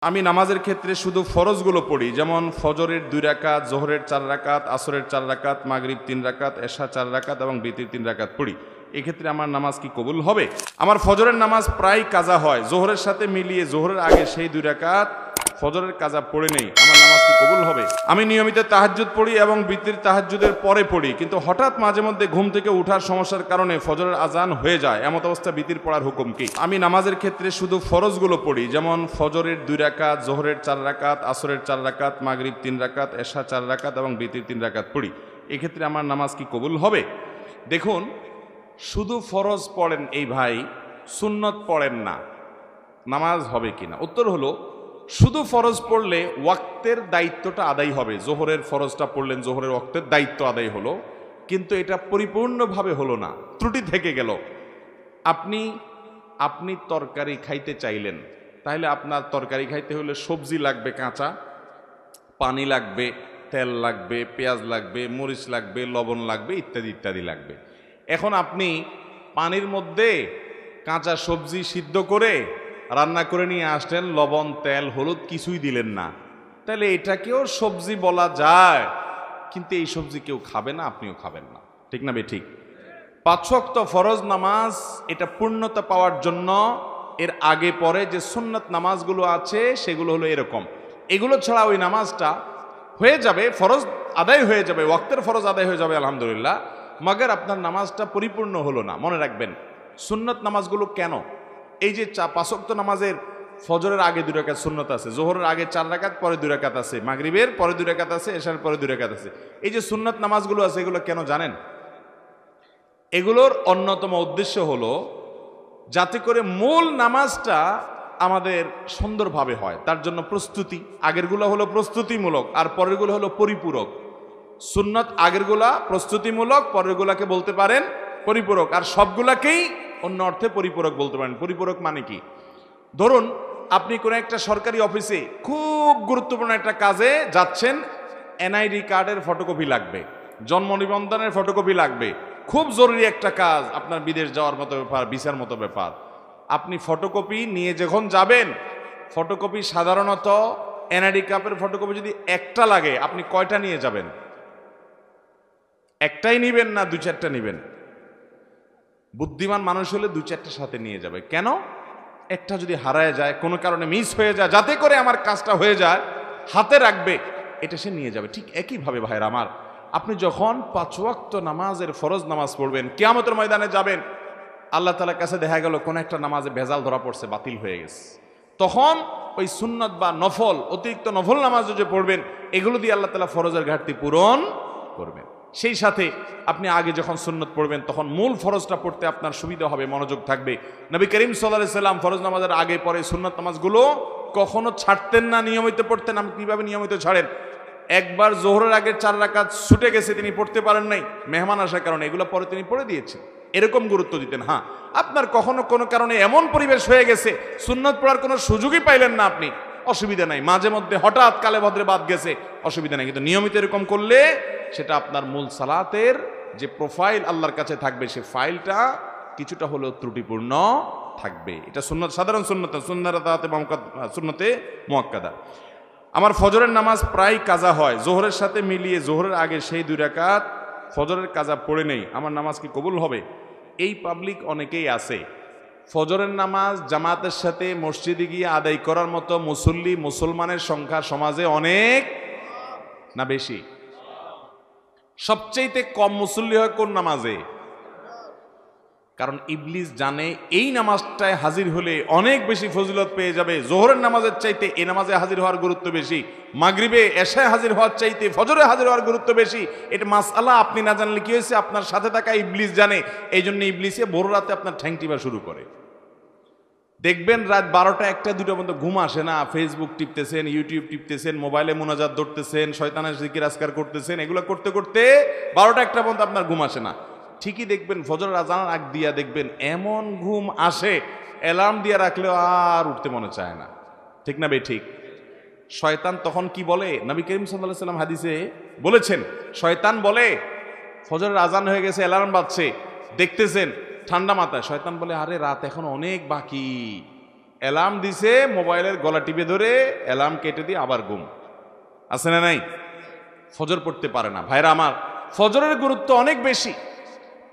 আমি নামাজের ক্ষেত্রে শুধু ফরজগুলো পড়ি, যেমন ফজরের 2 রাকাত, জোহরের 4 রাকাত, আসরের 4 রাকাত, মাগরিব 3 রাকাত, এশা 4 রাকাত এবং বিতির 3 রাকাত পড়ি। এক্ষেত্রে আমার নামাজ কি কবুল হবে? আমার ফজরের নামাজ প্রায় কাজা হয়, জোহরের সাথে মিলিয়ে জোহরের আগে সেই 2 রাকাত ফজরের কাজা পড়ে নেই, আমার নামাজ কি কবুল হবে? আমি নিয়মিত তাহাজ্জুদ পড়ি এবং বিতির তাহাজ্জুদের পরে পড়ি, কিন্তু হঠাৎ মাঝে মধ্যে ঘুম থেকে উঠার সমস্যার কারণে ফজরের আজান হয়ে যায়, এমত অবস্থা বিতির পড়ার হুকুম কি? আমি নামাজের ক্ষেত্রে শুধু ফরজগুলো পড়ি, যেমন ফজরের 2 রাকাত, জোহরের 4 রাকাত, আসরের 4 রাকাত, মাগরিব 3 রাকাত, এশা 4 রাকাত এবং বিতির 3 রাকাত পড়ি। এক্ষেত্রে আমার নামাজ কি কবুল হবে? দেখুন, শুধু ফরজ পড়েন এই ভাই, সুন্নত পড়েন না, নামাজ হবে কিনা? উত্তর হলো, শুধু ফরজ পড়লে ওয়াক্তের দায়িত্বটা আদায় হবে। জোহরের ফরজটা পড়লেন, জোহরের ওয়াক্তের দায়িত্ব আদায় হলো, কিন্তু এটা পরিপূর্ণভাবে হলো না, ত্রুটি থেকে গেল। আপনি তরকারি খাইতে চাইলেন, তাহলে আপনার তরকারি খাইতে হলে সবজি লাগবে কাঁচা, পানি লাগবে, তেল লাগবে, পেঁয়াজ লাগবে, মরিচ লাগবে, লবণ লাগবে, ইত্যাদি ইত্যাদি লাগবে। এখন আপনি পানির মধ্যে কাঁচা সবজি সিদ্ধ করে রান্না করে নিয়ে আসলেন, লবণ, তেল, হলুদ কিছুই দিলেন না, তাহলে এটাকেও সবজি বলা যায়, কিন্তু এই সবজি কেউ খাবে না, আপনিও খাবেন না, ঠিক না? ঠিক। 5 ওয়াক্ত ফরজ নামাজ এটা পূর্ণতা পাওয়ার জন্য এর আগে পরে যে সুন্নাত নামাজগুলো আছে সেগুলো হলো এরকম। এগুলো ছাড়া ওই নামাজটা হয়ে যাবে, ফরজ আদায় হয়ে যাবে, ওয়াক্তের ফরজ আদায় হয়ে যাবে আলহামদুলিল্লাহ, মাগার আপনার নামাজটা পরিপূর্ণ হলো না। মনে রাখবেন, সুন্নত নামাজগুলো কেন, এই যে 5 ওয়াক্ত নামাজের ফজরের আগে 2 রাকাত সুন্নত আছে, জোহরের আগে 4 রাকাত, পরে 2 রাকাত আছে, মাগরিবের পরে 2 রাকাত আছে, এশার পরে 2 রাকাত আছে, এই যে সুন্নত নামাজগুলো আছে এগুলো কেন জানেন? এগুলোর অন্যতম উদ্দেশ্য হলো যাতে করে মূল নামাজটা আমাদের সুন্দরভাবে হয়, তার জন্য প্রস্তুতি। আগেরগুলো হলো প্রস্তুতিমূলক আর পরেরগুলো হলো পরিপূরক। সুন্নত আগেরগুলা প্রস্তুতিমূলক, পরেরগুলাকে বলতে পারেন পরিপূরক, আর সবগুলাকেই অন্য অর্থে পরিপূরক বলতে পারেন। পরিপূরক মানে কি? ধরুন আপনি কোনো একটা সরকারি অফিসে খুব গুরুত্বপূর্ণ একটা কাজে যাচ্ছেন, এনআইডি কার্ডের ফটোকপি লাগবে, জন্ম নিবন্ধনের ফটোকপি লাগবে, খুব জরুরি একটা কাজ, আপনার বিদেশ যাওয়ার মতো ব্যাপার, ভিসার মতো ব্যাপার। আপনি ফটোকপি নিয়ে যখন যাবেন, ফটোকপি সাধারণত এনআইডি কার্ডের ফটোকপি যদি একটা লাগে, আপনি কয়টা নিয়ে যাবেন? একটাই নিবেন না 2-4টা নিবেন? বুদ্ধিমান মানুষ হলে 2-4টা সাথে নিয়ে যাবে। কেন? একটা যদি হারায় যায়, কোনো কারণে মিস হয়ে যায়, যাতে করে আমার কাজটা হয়ে যায়, হাতে রাখবে, এটা সে নিয়ে যাবে। ঠিক একইভাবে ভাইরা আমার, আপনি যখন 5 ওয়াক্ত নামাজের ফরজ নামাজ পড়বেন, কিয়ামতের ময়দানে যাবেন, আল্লাহ তাআলার কাছে দেখা গেল কোন একটা নামাজে ভেজাল ধরা পড়ছে, বাতিল হয়ে গেছে, তখন ওই সুন্নত বা নফল, অতিরিক্ত নফল নামাজ যে পড়বেন, এগুলো দিয়ে আল্লাহ তাআলা ফরজের ঘাটতি পূরণ করবেন। সেই সাথে আপনি আগে যখন সুন্নত পড়বেন, তখন মূল ফরজটা পড়তে আপনার সুবিধা হবে, মনোযোগ থাকবে। নবী করিম সাল্লাল্লাহু আলাইহি সাল্লাম ফরজ নামাজের আগে পরে সুন্নত নামাজগুলো কখনো ছাড়তেন না, নিয়মিত পড়তেন। আপনি কিভাবে নিয়মিত ছাড়েন? একবার জোহরের আগে 4 রাকাত ছুটে গেছে, তিনি পড়তে পারেন নাই মেহমান আসার কারণে, এগুলো পরে তিনি পড়ে দিয়েছেন, এরকম গুরুত্ব দিতেন। হ্যাঁ, আপনার কখনো কোনো কারণে এমন পরিবেশ হয়ে গেছে, সুন্নত পড়ার কোনো সুযোগই পাইলেন না আপনি, অসুবিধা নাই, মাঝে মধ্যে হঠাৎ কালে ভদ্রে বাদ গেছে, অসুবিধা নাই, কিন্তু নিয়মিত এরকম করলে সেটা আপনার মূল সালাতের যে প্রোফাইল আল্লাহর কাছে থাকবে, সে ফাইলটা কিছুটা হলেও ত্রুটিপূর্ণ থাকবে। এটা সুন্নত, সাধারণ সুন্নতে মুআক্কাদা। আমার ফজরের নামাজ প্রায় কাজা হয়, জোহরের সাথে মিলিয়ে জোহরের আগে সেই 2 রাকাত ফজরের কাজা পড়ে নেই, আমার নামাজ কি কবুল হবে? এই পাবলিক অনেকেই আছে, ফজরের নামাজ জামাতের সাথে মসজিদে গিয়ে আদায় করার মতো মুসল্লি, মুসলমানের সংখ্যা সমাজে অনেক না বেশি? সবচেয়ে কম মুসল্লি হয় কোন নামাজে? কারণ ইবলিস জানে এই নামাজটায় হাজির হলে অনেক বেশি ফজিলত পেয়ে যাবে, জোহরের নামাজের চাইতে এই নামাজে হাজির হওয়ার গুরুত্ব বেশি, মাগরিবে এশায় হাজির হওয়ার চাইতে ফজরে হাজির হওয়ার গুরুত্ব বেশি। এটা মাসআলা আপনি না জানলে কি হয়েছে, আপনার সাথে থাকা ইবলিস জানে, এই জন্য ইবলিসে ভোর রাতে আপনার ঠ্যাং টিপা শুরু করে। দেখবেন রাত 12টা 1টা 2টা পর্যন্ত ঘুম আসে না, ফেসবুক টিপতেছেন, ইউটিউব টিপতেছেন, মোবাইলে মুনাজাত ধরতেছেন, শয়তানের জিকির আজকার করতেছেন, এগুলো করতে করতে 12টা 1টা পর্যন্ত আপনার ঘুম আসে না। ঠিকই দেখবেন ফজরের আজানের আগ দিয়া দেখবেন এমন ঘুম আসে, অ্যালার্ম দিয়ে রাখলেও আর উঠতে মনে চায় না, ঠিক না ঠিক? শয়তান তখন কি বলে? নবী করিম সাল্লাল্লাহু আলাইহি ওয়াসাল্লাম হাদিসে বলেছেন, শয়তান বলে ফজরের আজান হয়ে গেছে, অ্যালার্ম বাজছে, দেখতেছেন ঠান্ডা মাথায়, শয়তান বলে আরে রাত এখন অনেক বাকি, অ্যালার্ম দিছে, মোবাইলের গলা টিপে ধরে অ্যালার্ম কেটে দিয়ে আবার ঘুম। আছে না নাই? ফজর পড়তে পারে না। ভাইরা আমার, ফজরের গুরুত্ব অনেক বেশি।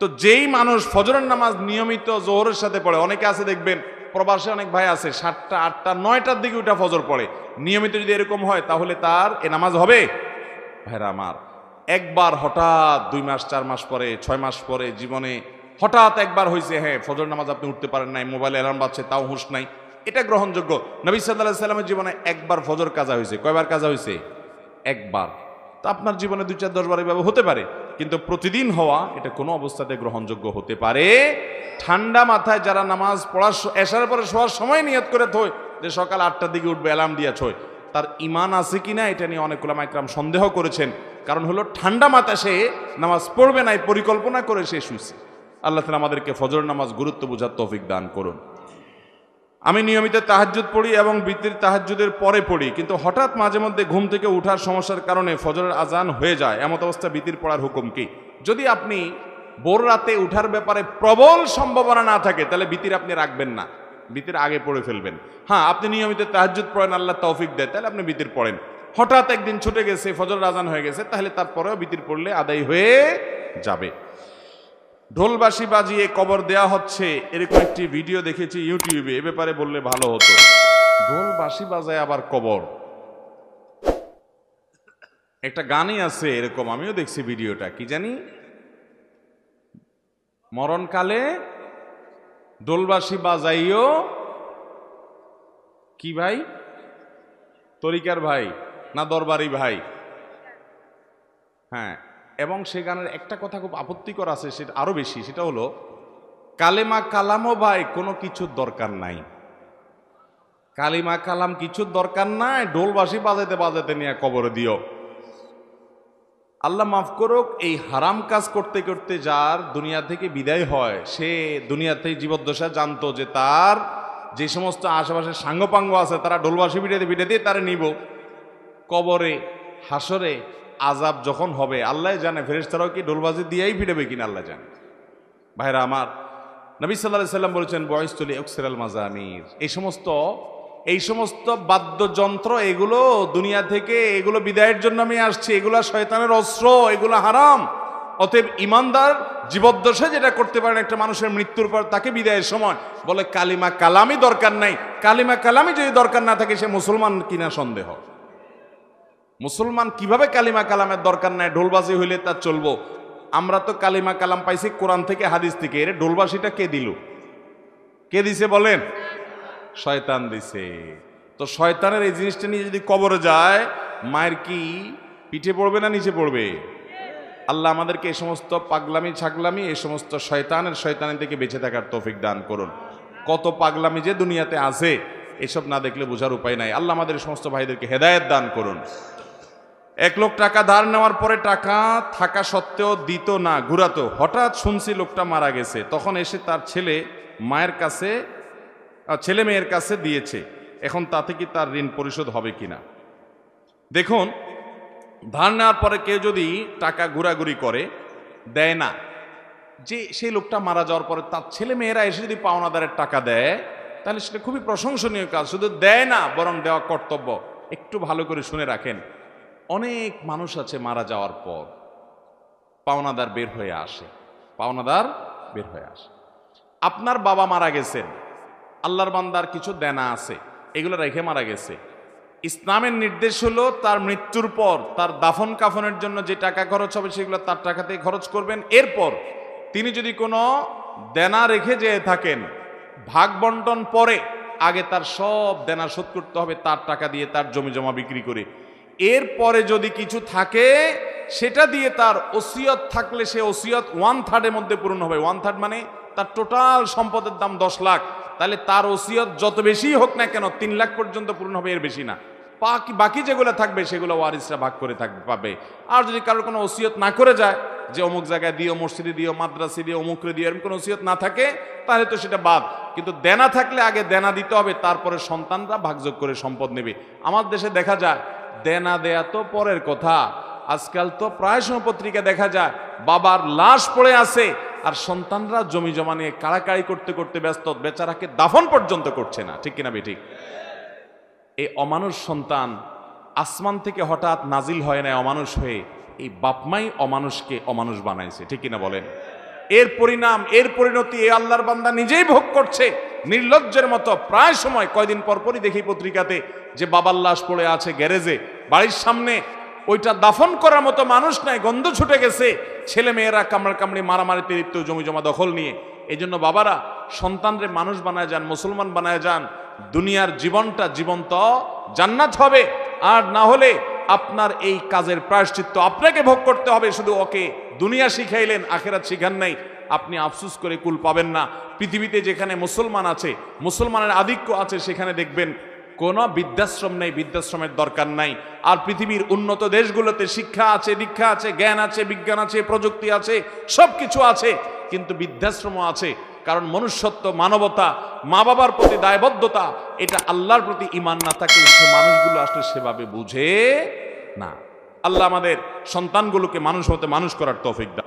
তো যেই মানুষ ফজরের নামাজ নিয়মিত জোহরের সাথে পড়ে, অনেকে আছে দেখবেন প্রবাসে অনেক ভাই আছে 7টা 8টা 9টার দিকে উঠা ফজর পড়ে, নিয়মিত যদি এরকম হয় তাহলে তার এ নামাজ হবে? ভাইরা আমার, একবার হঠাৎ 2 মাস 4 মাস পরে 6 মাস পরে জীবনে হঠাৎ একবার হয়েছে, হ্যাঁ ফজর নামাজ আপনি উঠতে পারেন নাই, মোবাইলে অ্যালার্ম বাজছে তাও হুঁশ নাই, এটা গ্রহণযোগ্য। নবী সাল্লাল্লাহু আলাইহি সাল্লামের জীবনে একবার ফজর কাজা হয়েছে। কয়বার কাজা হয়েছে? একবার। তো আপনার জীবনে 2 4 10 বার এভাবে হতে পারে, কিন্তু প্রতিদিন হওয়া এটা কোনো অবস্থাতে গ্রহণযোগ্য হতে পারে? ঠান্ডা মাথায় যারা নামাজ পড়ার এশার পরে শোয়ার সময় নিয়ত করে থয় যে সকাল 8টার দিকে উঠবে, অ্যালার্ম দিয়া ছয়, তার ইমান আছে কিনা এটা নিয়ে অনেক উলামা ইকরাম সন্দেহ করেছেন। কারণ হলো ঠান্ডা মাথায় সে নামাজ পড়বে না, পরিকল্পনা করে সে শুয়েছে। আল্লাহ তাআলা আমাদেরকে ফজর নামাজ গুরুত্ব বোঝার তৌফিক দান করুন। আমি নিয়মিত তাহাজ্জুদ পড়ি এবং বিতির তাহাজ্জুদের পরে পড়ি, কিন্তু হঠাৎ মাঝে মধ্যে ঘুম থেকে উঠার সমস্যার কারণে ফজরের আজান হয়ে যায়। এমত অবস্থা বিতির পড়ার হুকুম কি? যদি আপনি ভোর রাতে উঠার ব্যাপারে প্রবল সম্ভাবনা না থাকে তাহলে বিতির আপনি রাখবেন না, বিতির আগে পড়ে ফেলবেন। হ্যাঁ, আপনি নিয়মিত তাহাজ্জুদ পড়েন, আল্লাহ তৌফিক দেয়, তাহলে আপনি বিতির পড়েন। হঠাৎ একদিন ছুটে গেছে, ফজরের আজান হয়ে গেছে, তাহলে তারপরেও বিতির পড়লে আদায় হয়ে যাবে। ঢোলবাঁশি বাজিয়ে কবর দেয়া হচ্ছে, এরকম একটি ভিডিও দেখেছি ইউটিউবে, এ ব্যাপারে বললে ভালো হতো। ঢোলবাঁশি বাজায় আবার কবর, একটা গানই আছে এরকম, আমিও দেখছি ভিডিওটা, কি জানি মরণকালে ঢোলবাঁশি বাজাইও কি ভাই, তরিকার ভাই না দরবারি ভাই? হ্যাঁ, এবং সে গানের একটা কথা খুব আপত্তিকর আছে, সেটা আরো বেশি, সেটা হলো কালেমা কালামও ভাই কোনো কিছুর দরকার নাই, কালিমা কালাম কিছুর দরকার নাই, ঢোলবাঁশি বাজাতে বাজাতে নিয়ে কবরে দিও। আল্লাহ মাফ করুক, এই হারাম কাজ করতে করতে যার দুনিয়া থেকে বিদায় হয়, সে দুনিয়াতে জীবদ্দশা জানতো যে তার যে সমস্ত আশেপাশে সাঙ্গপাঙ্গ আছে তারা ঢোলবাঁশি পিটাতে পিটাতে তারা নিব কবরে, হাসরে আজাব যখন হবে আল্লাহ জানে, ফেরেশতারাও কি ঢোলবাজি দিয়েই ফিরবে কিনা আল্লাহ জানে। ভাইরা আমার, নবী সাল্লাল্লাহু আলাইহি সাল্লাম বলেছেন বয়স্তুলি উকসিরাল মাজামির, এই সমস্ত বাদ্যযন্ত্র এগুলো দুনিয়া থেকে এগুলো বিদায়ের জন্য আমি আসছি, এগুলো শয়তানের অস্ত্র, এগুলো হারাম। অতএব ইমানদার জীবদ্দশায় যেটা করতে পারেন একটা মানুষের মৃত্যুর পর তাকে বিদায়ের সময় বলে কালিমা কালামই দরকার নাই। কালিমা কালামই যদি দরকার না থাকে সে মুসলমান কিনা সন্দেহ। মুসলমান কিভাবে কালিমা কালামের দরকার নাই, ঢোলবাজি হইলে তা চলবো? আমরা তো কালিমা কালাম পাইছি কোরআন থেকে, হাদিস থেকে। এর ঢোলবাজিটা কে দিল? কে দিছে বলেন? শয়তান দিছে। তো শয়তানের এই জিনিসটা নিয়ে যদি কবরে যায়, মায়ের কি পিঠে পড়বে না নিচে পড়বে? আল্লাহ আমাদেরকে এই সমস্ত পাগলামি ছাগলামি, এই সমস্ত শয়তানের থেকে বেঁচে থাকার তৌফিক দান করুন। কত পাগলামি যে দুনিয়াতে আছে, এসব না দেখলে বোঝার উপায় নাই। আল্লাহ আমাদের সমস্ত ভাইদেরকে হেদায়েত দান করুন। এক লোক টাকা ধার নেওয়ার পরে টাকা থাকা সত্ত্বেও দিত না, ঘুরাতো। হঠাৎ শুনছি লোকটা মারা গেছে, তখন এসে তার ছেলে মেয়ের কাছে দিয়েছে। এখন তাতে কি তার ঋণ পরিশোধ হবে কিনা? দেখুন, ধার নেওয়ার পরে কেউ যদি টাকা ঘোরাঘুরি করে, দেয় না, যে সেই লোকটা মারা যাওয়ার পরে তার ছেলে মেয়েরা এসে যদি পাওনাদারের টাকা দেয়, তাহলে সেটা খুবই প্রশংসনীয় কাজ। শুধু দেয় না, বরং দেওয়া কর্তব্য। একটু ভালো করে শুনে রাখেন, অনেক মানুষ আছে মারা যাওয়ার পর পাওনাদার বের হয়ে আসে। আপনার বাবা মারা গেছেন, আল্লাহর বান্দার কিছু দেনা আছে, এগুলো রেখে মারা গেছে। ইসলামের নির্দেশ হলো তার মৃত্যুর পর তার দাফন কাফনের জন্য যে টাকা খরচ হবে সেগুলো তার টাকাতেই খরচ করবেন। এরপর তিনি যদি কোনো দেনা রেখে যেয়ে থাকেন, ভাগ বন্টন পরে আগে তার সব দেনা শোধ করতে হবে তার টাকা দিয়ে, তার জমি জমা বিক্রি করে। এরপরে যদি কিছু থাকে সেটা দিয়ে তার ওসিয়ত থাকলে সে ওসিয়ত 1/3 মধ্যে পূরণ হবে। 1/3 মানে তার টোটাল সম্পদের দাম 10 লাখ, তাহলে তার ওসিয়ত যত বেশি হোক না কেন 3 লাখ পর্যন্ত পূরণ হবে, এর বেশি না। বাকি যেগুলো থাকবে সেগুলো ওয়ারিসরা ভাগ করে পাবে। আর যদি কারোর কোনো ওসিয়ত না করে যায় যে অমুক জায়গায় দিও, মসজিদে দিও, মাদ্রাসে দিও, অমুকরে দিও, এরকম কোনো ওসিয়ত না থাকে, তাহলে তো সেটা বাদ। কিন্তু দেনা থাকলে আগে দেনা দিতে হবে, তারপরে সন্তানরা ভাগযোগ করে সম্পদ নেবে। আমার দেশে দেখা যায় দেনা দেয়া তো পরের কথা, আজকাল তো প্রায় সময় পত্রিকা দেখা যায় বাবার লাশ পড়ে আছে, আর সন্তানরা জমি জমা নিয়ে কাড়াকাড়ি করতে করতে ব্যস্ত, বেচারাকে দাফন পর্যন্ত করছে না। ঠিক কিনা বেঠিক? এই অমানুষ সন্তান আসমান থেকে হঠাৎ নাজিল হয় না অমানুষ হয়ে, এই বাপমাই অমানুষকে অমানুষ বানাইছে। ঠিক কিনা বলেন? এর পরিণাম, এর পরিণতি এই আল্লাহর বান্দা নিজেই ভোগ করছে নির্লজ্জের মতো। প্রায় সময় কয়দিন পরপরই দেখি পত্রিকাতে যে বাবার লাশ পড়ে আছে গ্যারেজে, বাড়ির সামনে, ওইটা দাফন করার মতো মানুষ নাই, গন্ধ ছুটে গেছে, ছেলে মেয়েরা কামড়া কামড়ি মারামারিতে লিপ্ত, জমি জমা দখল নিয়ে। এই জন্য বাবারা সন্তানরে মানুষ বানায় যান, মুসলমান বানায় যান, দুনিয়ার জীবনটা জীবন্ত জান্নাত হবে। আর না হলে আপনার এই কাজের প্রায়শ্চিত্ত আপনাকে ভোগ করতে হবে। শুধু ওকে দুনিয়া শিখাইলেন, আখেরাত শিখান নাই, আপনি আফসোস করে কুল পাবেন না। পৃথিবীতে যেখানে মুসলমান আছে, মুসলমানের আধিক্য আছে, সেখানে দেখবেন কোনো বৃদ্ধাশ্রম নেই, বৃদ্ধাশ্রমের দরকার নাই। আর পৃথিবীর উন্নত দেশগুলোতে শিক্ষা আছে, দীক্ষা আছে, জ্ঞান আছে, বিজ্ঞান আছে, প্রযুক্তি আছে, সব কিছু আছে, কিন্তু বৃদ্ধাশ্রমও আছে। কারণ মনুষ্যত্ব, মানবতা, মা বাবার প্রতি দায়বদ্ধতা, এটা আল্লাহর প্রতি ঈমান না থাকলে সে মানুষগুলো আসলে সেভাবে বুঝে না। আল্লাহ আমাদের সন্তানগুলোকে মানুষ হতে মানুষ করার তৌফিক দান।